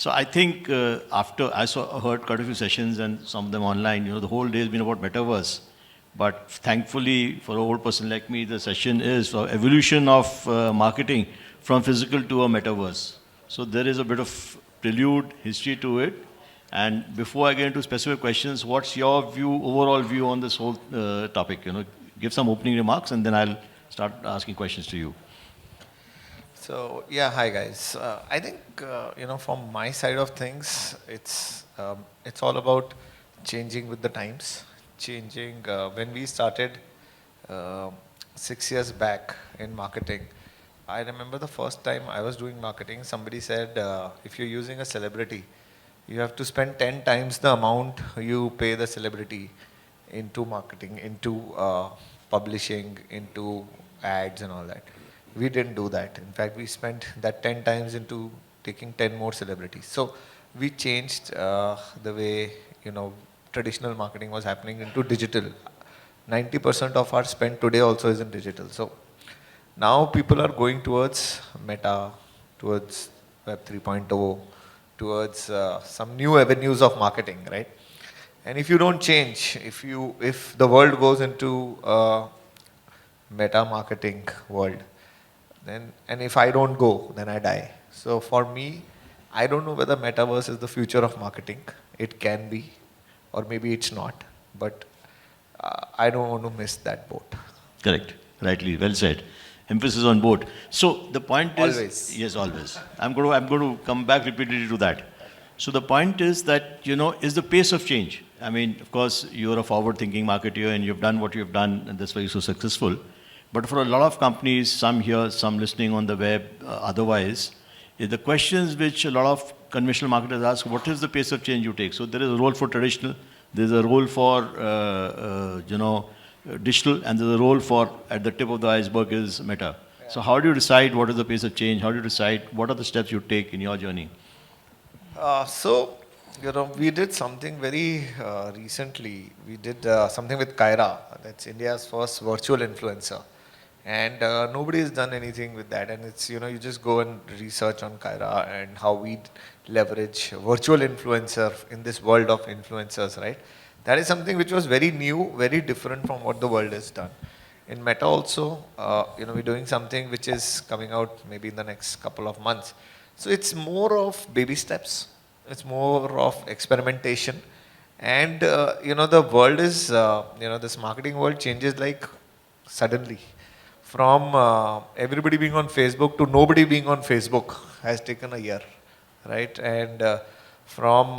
So I think after heard quite a few sessions and some of them online, the whole day has been about metaverse. But thankfully, for an old person like me, the session is for evolution of marketing from physical to a metaverse. So there is a bit of prelude history to it. And before I get into specific questions, what's your view, overall view on this whole topic? Give some opening remarks, and then I'll start asking questions to you. So yeah, hi guys. I think from my side of things, it's all about changing with the times. Changing when we started uh, 6 years back in marketing. I remember the first time I was doing marketing. Somebody said, if you're using a celebrity, you have to spend 10 times the amount you pay the celebrity into marketing, into publishing, into ads and all that. We didn't do that. In fact, we spent that 10 times into taking 10 more celebrities. So we changed the way, traditional marketing was happening into digital. 90% of our spend today also is in digital. So now people are going towards Meta, towards Web 3.0, towards some new avenues of marketing, right? And if you don't change, if the world goes into meta marketing world, then and if I don't go, then I die. So for me, I don't know whether metaverse is the future of marketing. It can be, or maybe it's not. But I don't want to miss that boat. Correct. Rightly. Well said. Emphasis on both. So the point is, Always. yes, always. I'm going to come back repeatedly to that. So the point is that, is the pace of change. I mean, of course, you're a forward-thinking marketer and you've done what you've done, and that's why you're so successful. But for a lot of companies, some here, some listening on the web, otherwise, the questions which a lot of conventional marketers ask, what is the pace of change you take? So there is a role for traditional, there's a role for, digital, and there's a role for, at the tip of the iceberg is meta. So how do you decide what is the pace of change? How do you decide what are the steps you take in your journey? We did something very recently. We did something with Kaira. That's India's first virtual influencer. And nobody has done anything with that. And it's, you just go and research on Kaira and how we leverage virtual influencer in this world of influencers, right? That is something which was very new, very different from what the world has done. In Meta also, we're doing something which is coming out maybe in the next couple of months. So it's more of baby steps. It's more of experimentation. And, the world is, this marketing world changes like suddenly. From everybody being on Facebook to nobody being on Facebook has taken a year, right? And from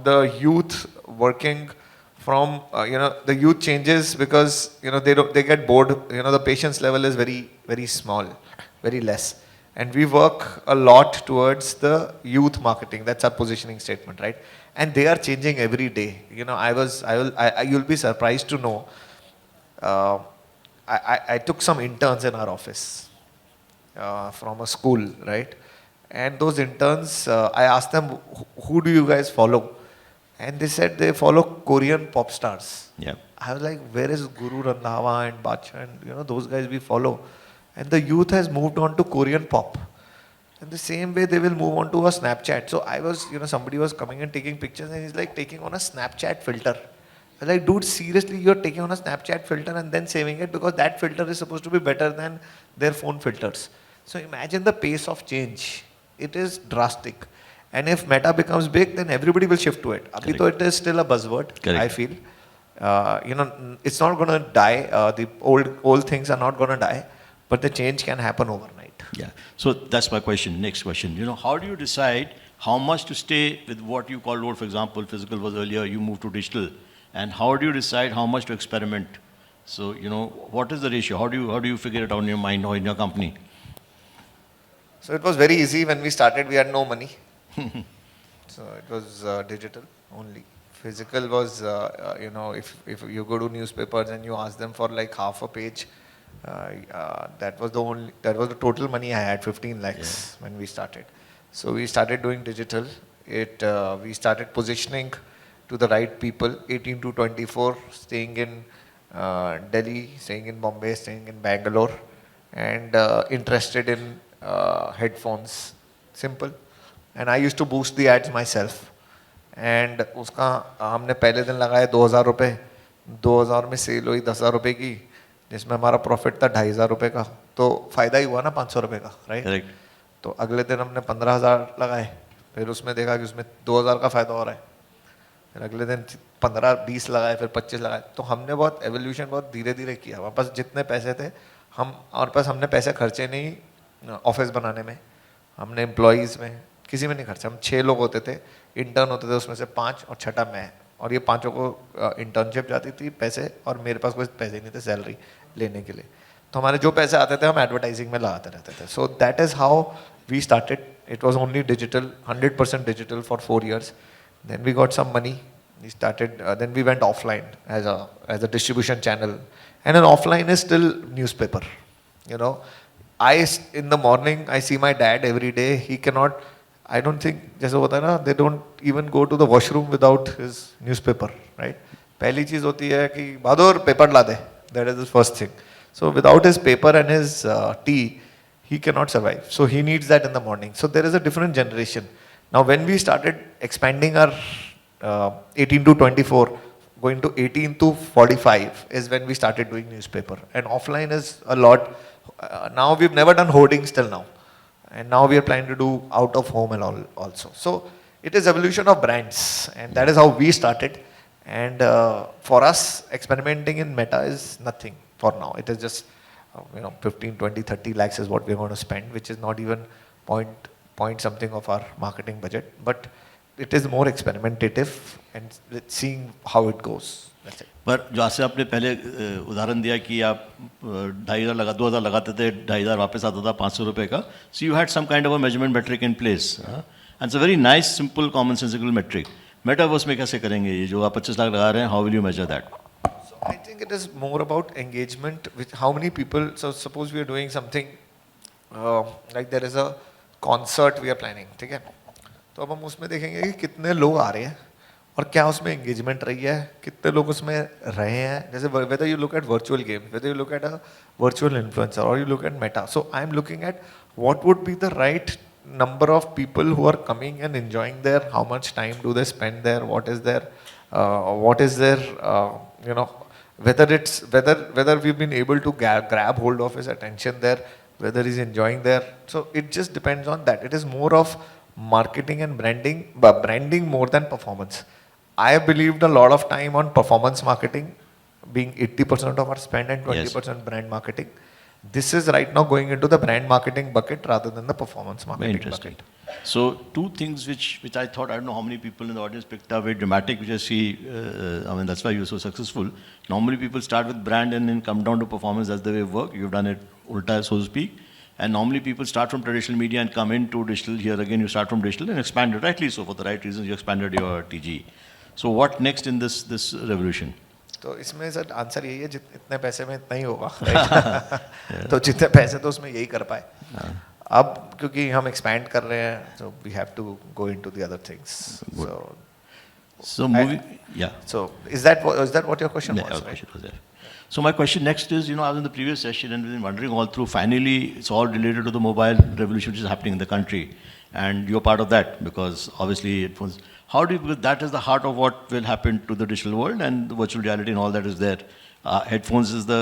the youth working from the youth changes because they get bored. The patience level is very very small, very less, and we work a lot towards the youth marketing. That's our positioning statement, right? And they are changing every day. You'll be surprised to know. Uh, I took some interns in our office from a school, right? And those interns, I asked them, who do you guys follow? And they said they follow Korean pop stars. Yeah. I was like, where is Guru Randhawa and Bacha and those guys we follow? And the youth has moved on to Korean pop. In the same way, they will move on to a Snapchat. So I was, somebody was coming and taking pictures and he's like taking on a Snapchat filter. I was like, dude, seriously, you're taking on a Snapchat filter and then saving it because that filter is supposed to be better than their phone filters. So imagine the pace of change. It is drastic. And if Meta becomes big, then everybody will shift to it. Abhi to it is still a buzzword, Correct. I feel. It's not going to die. The old things are not going to die, but the change can happen overnight. Yeah. So that's my question. Next question. How do you decide how much to stay with what you call old? For example, physical was earlier, you moved to digital. And how do you decide how much to experiment? So, what is the ratio? How do you figure it out in your mind or in your company? So it was very easy. When we started, we had no money. So it was digital only. Physical was, if you go to newspapers and you ask them for like half a page, that was the total money I had, 15 lakhs when we started. So we started doing digital. We started positioning to the right people, 18 to 24, staying in Delhi, staying in Bombay, staying in Bangalore, and interested in headphones. Simple. and I used to boost the ads myself. And उसका हमने पहले दिन लगाए 2,000 रुपये, 2,000 में cell हुई 10,000 रुपये की, जिसमें हमारा प्रॉफिट था 2,500 रुपये का, तो फ़ायदा ही हुआ ना 500 रुपये का, राइट? तो अगले दिन हमने 15,000 लगाए, फिर उसमें देखा कि उसमें 2,000 का फ़ायदा हो रहा है, फिर अगले दिन 15-20 लगाए, फिर 25 लगाए। तो हमने बहुत एवोल्यूशन बहुत धीरे धीरे किया। हमारे पास जितने पैसे थे हमारे पास हमने पैसे खर्चे नहीं ऑफिस बनाने में, हमने एम्प्लॉयज़ में, किसी में नहीं खर्चा। हम 6 लोग होते थे, इंटर्न होते थे, उसमें से 5 और छठा मैं, और ये पाँचों को इंटर्नशिप जाती थी पैसे, और मेरे पास कोई पैसे नहीं थे सैलरी लेने के लिए। तो हमारे जो पैसे आते थे हम एडवर्टाइजिंग में लगाते रहते थे। So that is how we started. It was only digital, 100% digital for 4 years. Then we got some money. We started. Then we went offline as a distribution channel, and an offline is still newspaper. You know, in the morning I see my dad every day. He cannot. I don't think जैसे होता है ना, they don't even go to the washroom without his newspaper, right? पहली चीज़ होती है कि Bahadur paper ला दे. That is the first thing. So without his paper and his tea, he cannot survive. So he needs that in the morning. So there is a different generation. Now when we started expanding our 18 to 24, going to 18 to 45 is when we started doing newspaper. And offline is a lot. Now we've never done hoardings till now. And now we are planning to do out of home and all also. So it is evolution of brands, and that is how we started. And for us, experimenting in Meta is nothing for now. It is just 15, 20, 30 lakhs is what we're going to spend, which is not even point something of our marketing budget. But it is more experimentative and seeing how it goes. That's it. पर जैसे आपने पहले उदाहरण दिया कि आप 2,500 लगा 2,000 लगाते थे, 2,500 वापस आता था 500 रुपये का. So you had some kind of a measurement metric in place, and it's a very nice simple common sensical metric. Metaverse में कैसे करेंगे ये जो आप 25 लाख लगा रहे हैं? How will you measure that? I think it is more about engagement with how many people. So suppose we are doing something like there is a concert we are planning, ठीक है? तो अब हम उसमें देखेंगे कि कितने लोग आ रहे हैं और क्या उसमें engagement रही है, कितने लोग उसमें रहे हैं. जैसे whether you look at virtual games, whether you look at a virtual influencer or you look at Meta. So I am looking at what would be the right number of people who are coming and enjoying there. How much time do they spend there? What is their whether we've been able to grab hold of his attention there, whether he's enjoying there. So it just depends on that. It is more of marketing and branding, but branding more than performance. I have believed a lot of time on performance marketing being 80% of our spend and 20% brand marketing. This is right now going into the brand marketing bucket rather than the performance marketing bucket. So two things which I thought, I don't know how many people in the audience picked up, very dramatic, which I see, I mean that's why you're so successful. Normally people start with brand and then come down to performance. That's the way of work. You've done it ulta, so to speak. And normally people start from traditional media and come into digital. Here again you start from digital and expand it, rightly so, for the right reasons you expanded your TG. So what next in this revolution? तो इसमें sir answer यही है, इतने पैसे में इतना ही होगा. तो जितने पैसे तो उसमें यही कर पाए. अब क्योंकि हम एक्सपैंड कर रहे हैं, so we have to go into the other things. So moving, yeah. So is that what your question was? Right? Was there. So my question next is, I was in the previous session and we've been wondering all through, finally it's all related to the mobile revolution which is happening in the country, and you're part of that because obviously it was. How do you, because that is the heart of what will happen to the digital world, and the virtual reality and all that is there. Headphones is the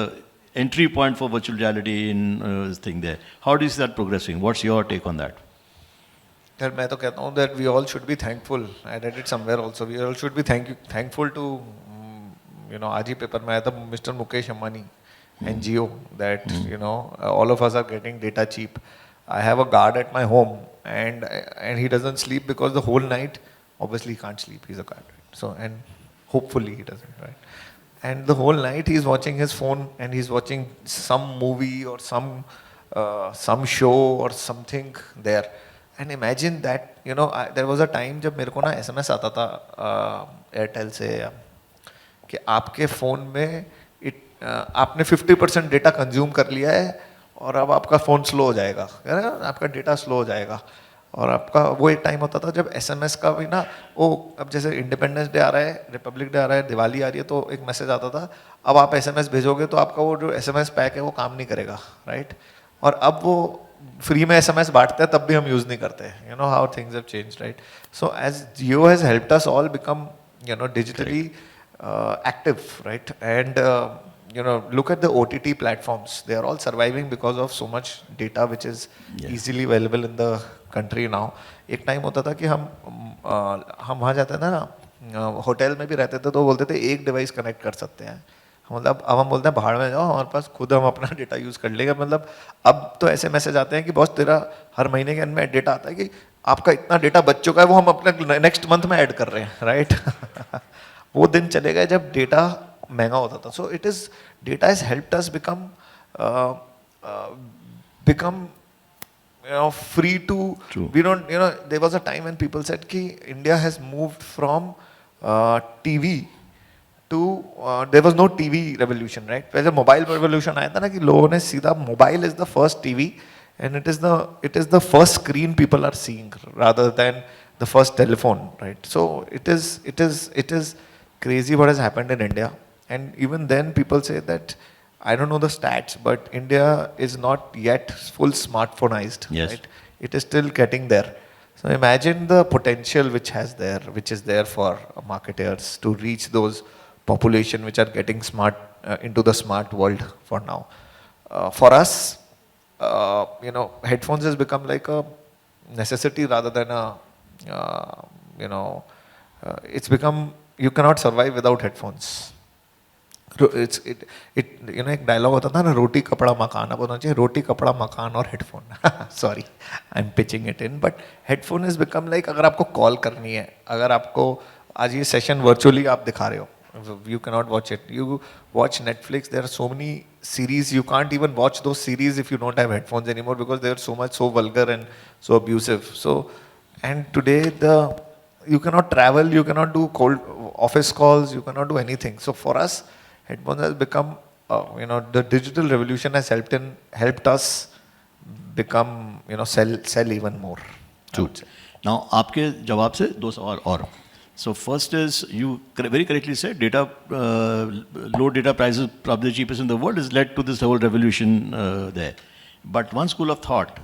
entry point for virtual reality in this thing there. How do you see that progressing? What's your take on that? Sir, मैं तो कहता हूँ that we all should be thankful. I read it somewhere also. We all should be thankful to, आज ही paper में आया था Mr. Mukesh Ambani, NGO, that all of us are getting data cheap. I have a guard at my home, and he doesn't sleep because the whole night. Obviously he can't sleep, he's a guard, right? So, and hopefully he doesn't, right? And the whole night he's watching his phone and he's watching some movie or some show or something there. And imagine that, there was a time जब मेरे को ना SMS आता था Airtel से कि आपके phone में आपने 50% डेटा कंज्यूम कर लिया है और अब आपका फ़ोन स्लो हो जाएगा, आपका डेटा स्लो हो जाएगा. और आपका वो एक टाइम होता था जब SMS का भी ना, अब जैसे इंडिपेंडेंस डे आ रहा है, रिपब्लिक डे आ रहा है, दिवाली आ रही है, तो एक मैसेज आता था अब आप SMS भेजोगे तो आपका वो जो SMS पैक है वो काम नहीं करेगा, राइट? और अब वो फ्री में एसएमएस बांटते हैं तब भी हम यूज नहीं करते. You know how things have changed, right? So as Jio has helped us all become digitally active, right? And look at the OTT platforms. They are all surviving because of so much data which is easily available in the country now. एक time होता था कि हम वहाँ जाते थे ना, hotel में भी रहते थे तो बोलते थे एक डिवाइस कनेक्ट कर सकते हैं. मतलब अब हम बोलते हैं बाहर में जाओ, हमारे पास खुद हम अपना डेटा यूज़ कर लेंगे. मतलब अब तो ऐसे मैसेज आते हैं कि बॉस तेरा हर महीने के अंत में डेटा आता है कि आपका इतना डेटा बच चुका है, वो हम अपने नेक्स्ट मंथ में ऐड कर रहे हैं, राइट? वो दिन चले गए जब डेटा महंगा होता था. So it is data has helped us become free to. True. We don't, there was a time when people said ki India has moved from TV to there was no TV revolution, right? पहले mobile revolution आया था ना कि लोगों ने सीधा mobile is the first TV and it is the first screen people are seeing rather than the first telephone, right? So it is crazy what has happened in India. And even then people say that, I don't know the stats, but India is not yet full smartphoneized, Yes. right? It is still getting there. So imagine the potential which is there for marketers to reach those population which are getting smart into the smart world for now. For us, headphones has become like a necessity rather than it's become, you cannot survive without headphones. एक dialogue होता था ना, रोटी कपड़ा मकान. अब होना चाहिए रोटी कपड़ा मकान और headphone. Sorry, I am pitching it in, but headphone is become like, अगर आपको कॉल करनी है, अगर आपको आज ये सेशन वर्चुअली आप दिखा रहे हो, you cannot watch it. You watch Netflix, there are so many series, you can't even watch those series if you don't have headphones anymore because they are so vulgar and so abusive. So, and today you cannot travel, you cannot do cold office calls, you cannot do anything. So for us, headphones has become, the digital revolution has helped us become, sell even more. True. Now, आपके जवाब से दो सवाल और. So first is, you very correctly said, low data prices, probably the cheapest in the world, has led to this whole revolution there. But one school of thought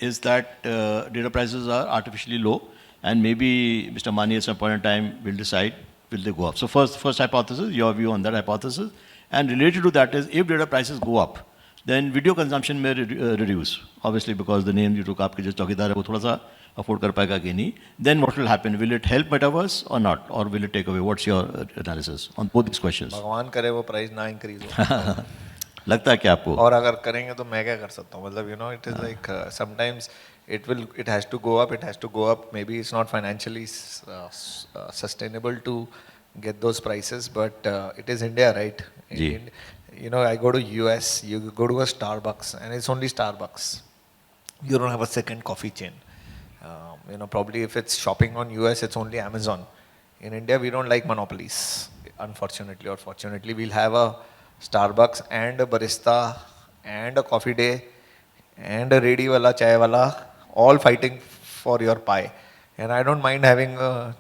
is that data prices are artificially low, and maybe Mr. Mani at some point in time will decide, will they go up? So first hypothesis, your view on that hypothesis. And related to that is, if data prices go up, then video consumption may reduce. Obviously, because the name you took, आपके जो चौकीदार है वो थोड़ा सा afford कर पाएगा कि नहीं. Then what will happen? Will it help metaverse or not? Or will it take away? What's your analysis on both these questions? भगवान करे वो प्राइस ना इंक्रीज हो. लगता है क्या आपको? और अगर करेंगे तो मैं क्या कर सकता हूँ? मतलब it is like sometimes it has to go up. Maybe it's not financially sustainable to get those prices, but it is India, right? I go to US, you go to a Starbucks and it's only Starbucks. You don't have a second coffee chain. Probably if it's shopping on US, it's only Amazon. In India, we don't like monopolies. Unfortunately or fortunately, we'll have a Starbucks and a barista and a coffee day and a ready wala, chai wala, all fighting for your pie. And I don't mind having a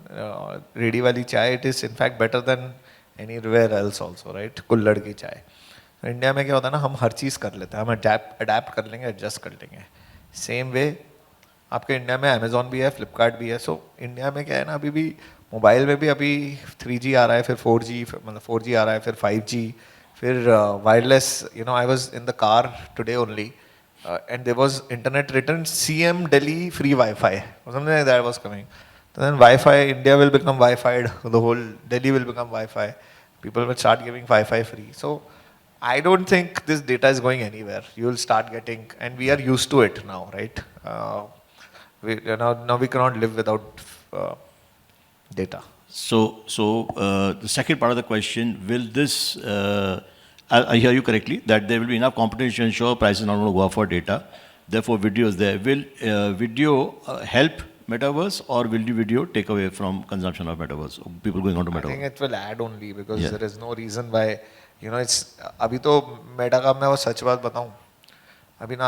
ready wali chai. It is in fact better than anywhere else also, right? कुल्हड़ की चाय. India में क्या होता है ना, हम हर चीज़ कर लेते हैं, हम अडेप्ट कर लेंगे, एडजस्ट कर लेंगे. सेम वे आपके इंडिया में अमेजोन भी है, फ्लिपकार्ट भी है. सो इंडिया में क्या है ना, अभी भी मोबाइल में भी अभी 3G आ रहा है, फिर 4G, मतलब 4G आ रहा है, फिर 5G, फिर wireless. I was in the car today only and there was internet written CM Delhi free Wi-Fi or something like that was coming. So then Wi-Fi, India will become Wi-Fi'd, the whole Delhi will become Wi-Fi. People will start giving Wi-Fi free. So I don't think this data is going anywhere. You will start getting, and we are used to it now, right? Now we cannot live without data. So the second part of the question, will this I hear you correctly, that there will be enough competition to ensure prices not going to go up for data. Therefore, video is there. Will video help metaverse, or will the video take away from consumption of metaverse? People going on to metaverse? I think it will add only because there is no reason why. It's अभी तो Meta का मैं वो सच बात बताऊं. अभी ना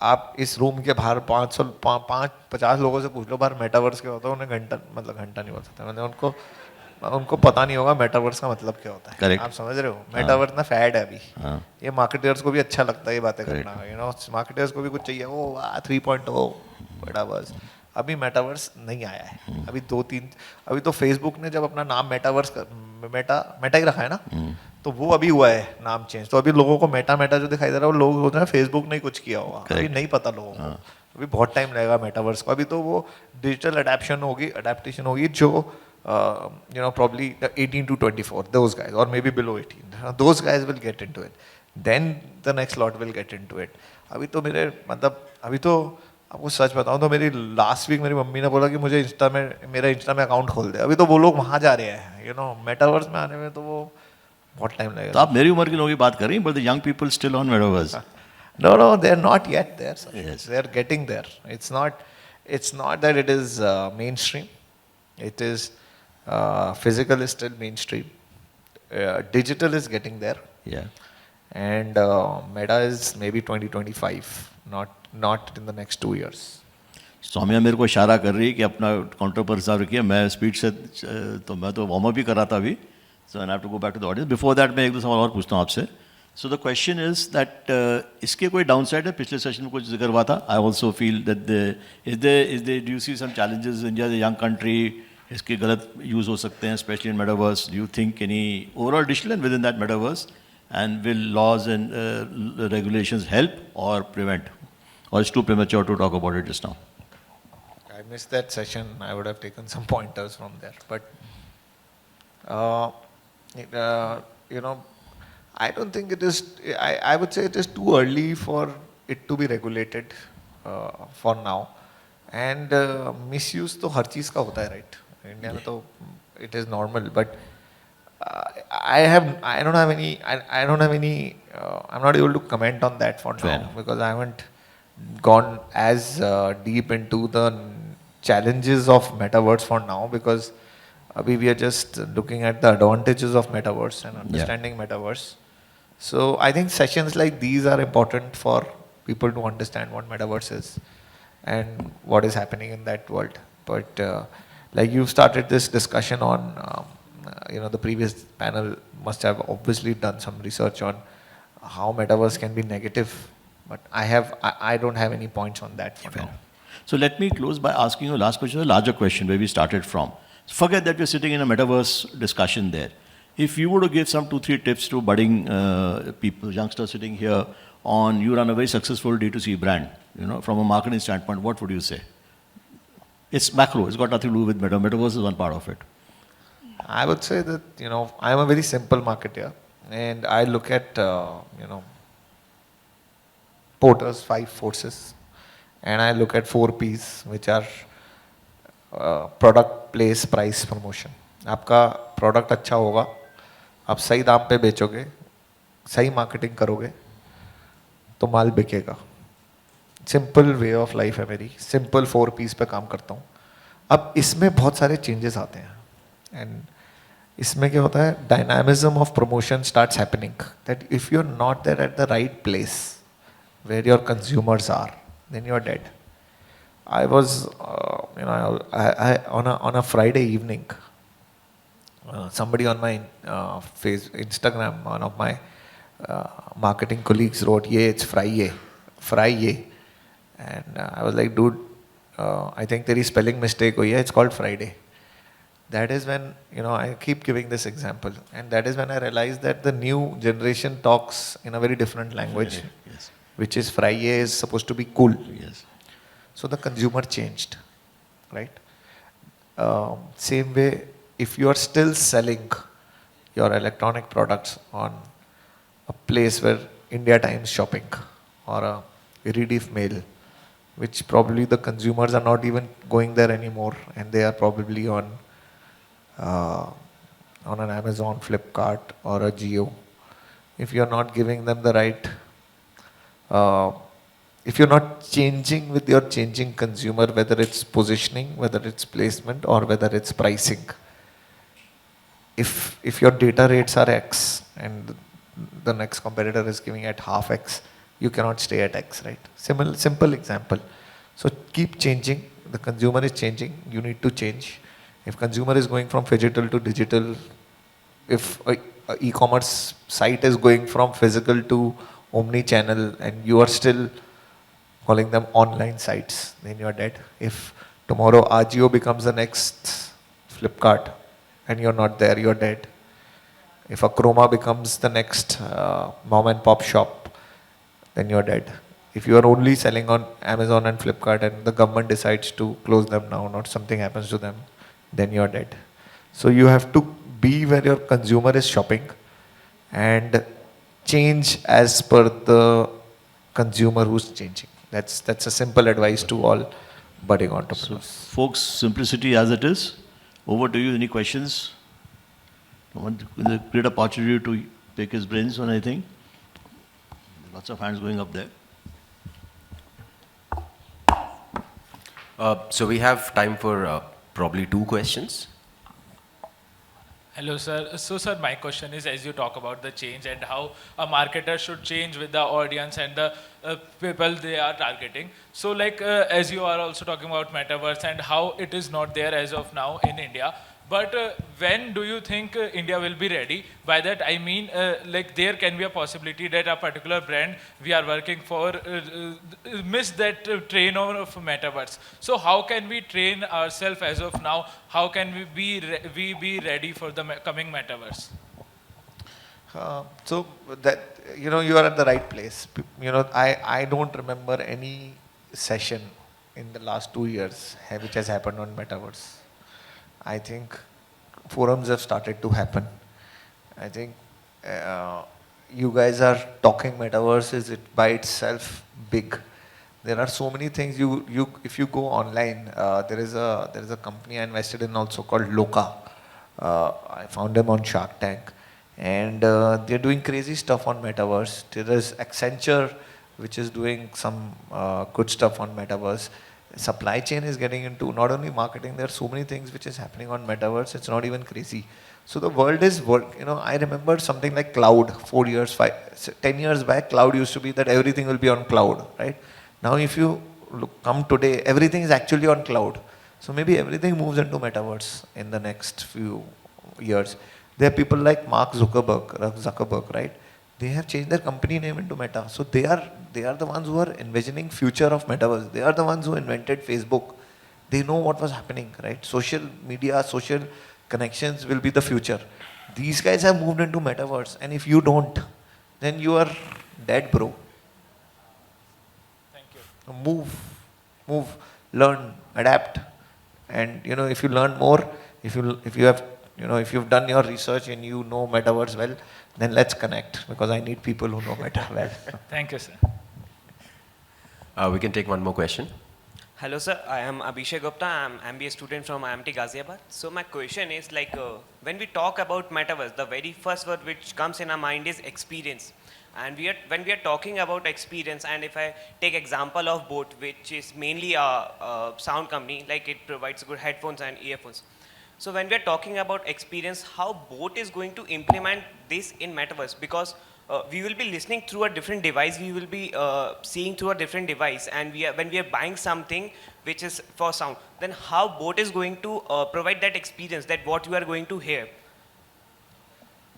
आप इस रूम के बाहर 50 लोगों से पूछ लो बाहर मेटावर्स क्या होता है, उन्हें घंटा नहीं बोल सकते. मैंने उनको उनको पता नहीं होगा मेटावर्स का मतलब क्या होता है। Correct. आप समझ रहे हो, मेटावर्स ना फैड है अभी। हाँ ये मार्केटर्स को भी अच्छा लगता है ये बातें Correct. करना, यू नो, मार्केटर्स को भी कुछ चाहिए, ओ वाह 3.0 मेटावर्स। अभी मेटावर्स नहीं आया है, अभी दो तीन, अभी तो फेसबुक ने जब अपना नाम मेटावर्स मेटा मेटा ही रखा है ना, तो वो अभी हुआ है नाम चेंज, तो अभी लोगों को मेटा मेटा जो दिखाई दे रहा है वो लोग होते हैं फेसबुक ने ही कुछ किया होगा, अभी Correct. नहीं पता लोगों को, अभी बहुत टाइम लगेगा मेटावर्स को, अभी तो वो डिजिटल अडेप्टेशन होगी जो you know, probably the 18 to 24, those guys, or maybe below 18, those guys will get into it. Then the next lot will get into it. अभी तो मेरे मतलब अभी तो आपको सच बताऊं तो मेरी लास्ट वीक मेरी मम्मी ने बोला कि मुझे मेरा इंस्टा में अकाउंट खोल दे, अभी तो वो लोग वहाँ जा रहे हैं, यू नो, मेटावर्स में आने में तो वो बहुत टाइम तो लगेगा। आप मेरी उम्र के लोगों की बात कर रही हैं, but the young people still on metaverse. No, no, they're not yet there, sir. Yes. They're getting there. It's not that it is mainstream. It is physical is still mainstream. Digital is getting there, Yeah. and Meta is maybe 2025, not in the next 2 years. Saumya मेरे को इशारा कर रही है कि अपना counter पर हिसाब रखिए, मैं स्पीड से तो मैं तो वार्म अप भी कर रहा था अभी, so I have to go back to the audience. Before that मैं एक दो सवाल और पूछता हूँ आपसे। So the question is that इसके कोई डाउन साइड है? पिछले सेशन में कुछ जिक्र हुआ था, I also feel that is they do you see some challenges, India is a young country, इसके गलत यूज़ हो सकते हैं specially in metaverse, do you think any overall digital and within that metaverse, and will laws and regulations help or prevent, or it's too premature to talk about it just now? I missed that session. I would have taken some pointers from there, but uh, you know, I don't think it is. I would say it is too early for it to be regulated for now. And misuse तो हर चीज़ का होता है, right? India में तो it is normal, but I don't have any. I don't have any. I'm not able to comment on that for now because I haven't gone as deep into the challenges of metaverse for now, because we are just looking at the advantages of metaverse and understanding metaverse. So I think sessions like these are important for people to understand what metaverse is and what is happening in that world. But like you started this discussion on, you know, the previous panel must have obviously done some research on how metaverse can be negative, but I don't have any points on that for now. So let me close by asking you a last question, a larger question where we started from. Forget that we're sitting in a metaverse discussion there. If you were to give some 2-3 tips to budding people, youngsters sitting here, on you run a very successful D2C brand, you know, from a marketing standpoint, what would you say? It's macro, it's got nothing to do with metaverse is one part of it. I would say that, you know, I'm a very simple marketer, and I look at, you know, Porter's 5 forces, and I look at 4 P's, which are product, place, price, promotion. आपका product अच्छा होगा, आप सही दाम पे बेचोगे, सही marketing करोगे, तो माल बिकेगा। सिंपल वे ऑफ लाइफ है मेरी, सिंपल 4 P's पे काम करता हूँ। अब इसमें बहुत सारे चेंजेस आते हैं, एंड इसमें क्या होता है, dynamism of promotion starts happening, that if you are not there at the right place where your consumers are, then you are dead. I was, you know, I on a Friday evening, somebody on my Instagram, one of my marketing colleagues wrote, "Yeah, it's Friday," and I was like, "Dude, I think तेरी spelling mistake हुई है. It's called Friday." That is when, you know, I keep giving this example, and that is when I realized that the new generation talks in a very different language. Yes. Which is Friday is supposed to be cool. Yes. So the consumer changed, right? Same way, if you are still selling your electronic products on a place where India Times shopping or a Rediff mail, which probably the consumers are not even going there anymore, and they are probably on an Amazon, Flipkart, or a Jio. If you are not giving them the right if you're not changing with your changing consumer, whether it's positioning, whether it's placement, or whether it's pricing, if your data rates are X and the next competitor is giving at half X, you cannot stay at X, right? Simple example. So keep changing. The consumer is changing. You need to change. If consumer is going from phygital to digital, if a e-commerce site is going from physical to omni-channel and you are still calling them online sites, then you're dead. If tomorrow Ajio becomes the next Flipkart and you're not there, you're dead. If a Chroma becomes the next mom and pop shop, then you're dead. If you are only selling on Amazon and Flipkart and the government decides to close them down or something happens to them, then you're dead. So you have to be where your consumer is shopping and change as per the consumer who's changing. That's a simple advice to all budding So, entrepreneurs. folks, simplicity as it is. Over to you. Any questions? A great opportunity to pick his brains on anything. Lots of hands going up there. So we have time for probably 2 questions. Hello, sir. So, sir, my question is, as you talk about the change and how a marketer should change with the audience and the people they are targeting. So, like, as you are also talking about metaverse and how it is not there as of now in India. But when do you think India will be ready? By that I mean, like there can be a possibility that a particular brand we are working for miss that train of metaverse. So how can we train ourselves as of now? How can we be ready for the coming metaverse? So that, you know, you are at the right place. You know, I don't remember any session in the last 2 years which has happened on metaverse. I think forums have started to happen. I think you guys are talking metaverse is it by itself big. There are so many things if you go online, there is a company I invested in also called Loka. I found them on Shark Tank, and they're doing crazy stuff on metaverse. There is Accenture, which is doing some good stuff on metaverse. Supply chain is getting into not only marketing, there are so many things which is happening on metaverse, it's not even crazy. So the world is you know, I remember something like cloud 10 years back, cloud used to be that everything will be on cloud, right? Now if you come today, everything is actually on cloud. So maybe everything moves into metaverse in the next few years. There are people like Mark Zuckerberg, right? They have changed their company name into Meta. So they are the ones who are envisioning future of metaverse. They are the ones who invented Facebook. They know what was happening, right? Social media, social connections will be the future. These guys have moved into metaverse, and if you don't, then you are dead, bro. Thank you. Move, learn, adapt, and you know, if you learn more, if you have, you know, if you've done your research and you know metaverse well, then let's connect, because I need people who know meta well. Thank you, sir. We can take one more question. Hello sir, I am Abhishek Gupta. I am MBA student from IMT Ghaziabad. So my question is like when we talk about metaverse, the very first word which comes in our mind is experience. And when we are talking about experience, and if I take example of Boat, which is mainly a sound company, like it provides good headphones and earphones. So when we are talking about experience, how Boat is going to implement this in metaverse? Because we will be listening through a different device, we will be seeing through a different device, and when we are buying something which is for sound, then how Boat is going to provide that experience, that what you are going to hear?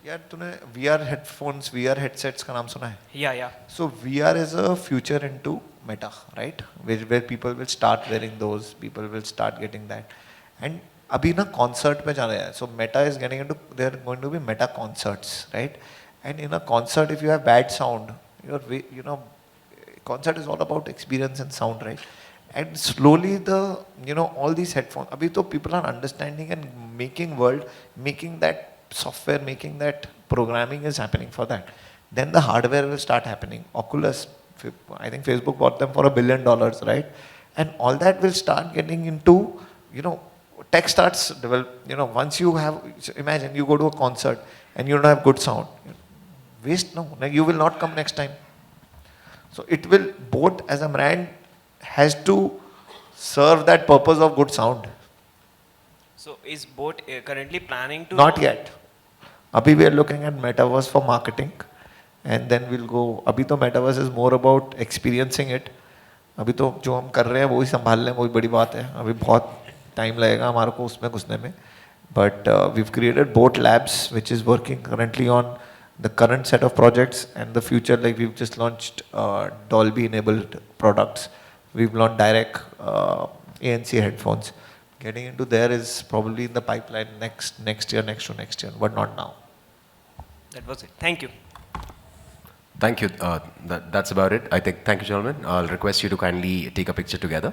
यार तूने VR headphones, VR headsets का नाम सुना है? Yeah. So VR is a future into meta, right? Where people will start wearing those, people will start getting that. And अभी ना concert पे जा रहे हैं. So meta is getting into, there are going to be meta concerts, right? And in a concert, if you have bad sound, you know, concert is all about experience and sound, right? And slowly all these headphones, abhi to people are understanding and making that software, making that programming is happening for that. Then the hardware will start happening. Oculus, I think Facebook bought them for $1 billion, right? And all that will start getting into, tech starts develop. Once you have, imagine you go to a concert and you don't have good sound. Waste, no, you will not come next time. So it will, both as a brand has to serve that purpose of good sound. So is Boat currently planning to? Not yet. Abhi we are looking at metaverse for marketing, and then we'll go. Abhi to metaverse is more about experiencing it. अभी तो जो हम कर रहे हैं वो ही संभाल लें, वही बड़ी बात है. अभी बहुत टाइम लगेगा हमारे को उसमें घुसने में. But we've created both labs, which is working currently on the current set of projects and the future. Like we've just launched Dolby-enabled products. We've launched direct ANC headphones. Getting into there is probably in the pipeline next year, but not now. That was it. Thank you. Thank you. That's about it. I think. Thank you, gentlemen. I'll request you to kindly take a picture together.